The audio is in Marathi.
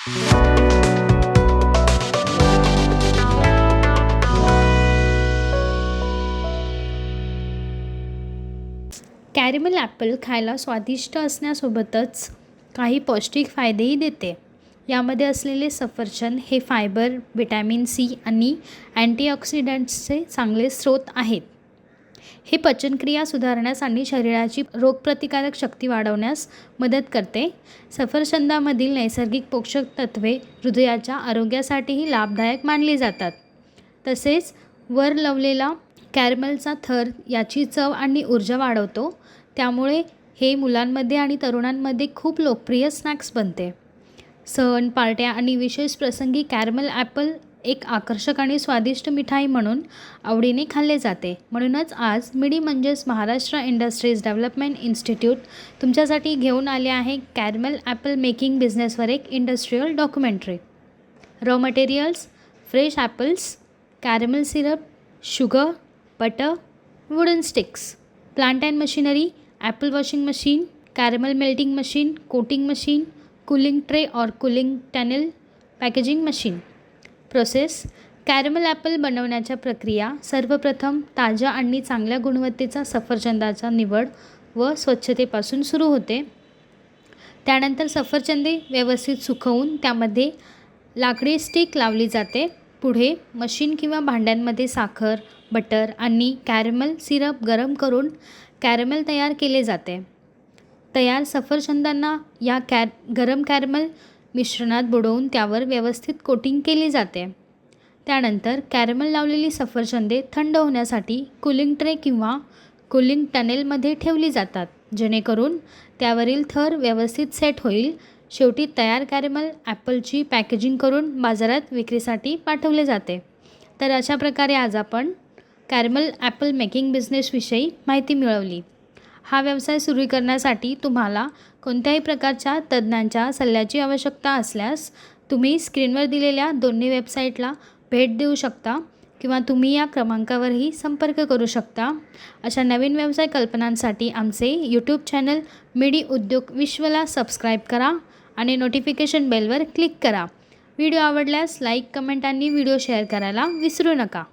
कॅरमेल ॲपल खायला स्वादिष्ट असण्यासोबतच काही पौष्टिक फायदेही देते. यामध्ये असलेले सफरचंद हे फायबर, व्हिटॅमिन सी आणि अँटीऑक्सिडंट्सचे चांगले स्रोत आहेत. हे पचनक्रिया सुधारण्यास आणि शरीराची रोगप्रतिकारक शक्ती वाढवण्यास मदत करते. सफरचंदामधील नैसर्गिक पोषक तत्वे हृदयाच्या आरोग्यासाठीही लाभदायक मानली जातात. तसेच वर लावलेला कॅरमेलचा थर याची चव आणि ऊर्जा वाढवतो. त्यामुळे हे मुलांमध्ये आणि तरुणांमध्ये खूप लोकप्रिय स्नॅक्स बनते. सण, पार्ट्या आणि विशेष प्रसंगी कॅरमेल ॲपल एक आकर्षक आणि स्वादिष्ट मिठाई म्हणून आवडीने खाल्ले जाते. म्हणूनच आज मिडी म्हणजेच महाराष्ट्र इंडस्ट्रीज डेव्हलपमेंट इन्स्टिट्यूट तुमच्यासाठी घेऊन आले आहे कॅरमेल ॲपल मेकिंग बिझनेसवर एक industrial documentary. Raw materials: fresh apples, caramel syrup, sugar, butter, wooden sticks. Plant and machinery: apple washing machine, caramel melting machine, coating machine, cooling tray और cooling tunnel, packaging machine. Process: caramel apple बनवण्याच्या प्रक्रिया: सर्वप्रथम ताज्या आणि चांगल्या गुणवत्तेचा सफरचंदाचा निवड व स्वच्छतेपासून सुरू होते. त्यानंतर सफरचंदे व्यवस्थित सुकवून त्यामध्ये लाकडी स्टिक लावली जाते. पुढे मशीन किंवा भांड्यांमध्ये साखर, बटर आणि कॅरमेल सिरप गरम करून कॅरमेल तयार केले जाते. तयार सफरचंदांना या गरम कॅरमेल मिश्रणात बुडवून त्यावर व्यवस्थित कोटिंग केली जाते. त्यानंतर कॅरमेल लावलेली सफरचंदे थंड होण्यासाठी कूलिंग ट्रे किंवा कूलिंग टनेलमध्ये ठेवली जातात, जेणेकरून त्यावरील थर व्यवस्थित सेट होईल. शेवटी तयार कॅरमेल ॲपलची पॅकेजिंग करून बाजारात विक्रीसाठी पाठवले जाते. तर अशा प्रकारे आज आपण कॅरमेल ॲपल मेकिंग बिझनेसविषयी माहिती मिळवली. हा व्यवसाय सुरू करण्यासाठी तुम्हाला कोणत्याही प्रकारच्या तज्ज्ञांच्या सल्ल्याची आवश्यकता असल्यास तुम्ही स्क्रीनवर दिलेल्या दोन्ही वेबसाईटला भेट देऊ शकता किंवा तुम्ही या क्रमांकावरही संपर्क करू शकता. अशा नवीन व्यवसाय कल्पनांसाठी आमचे यूट्यूब चॅनल मिडी उद्योग विश्वला सबस्क्राईब करा आणि नोटिफिकेशन बेलवर क्लिक करा. व्हिडिओ आवडल्यास लाईक, कमेंट आणि व्हिडिओ शेअर करायला विसरू नका.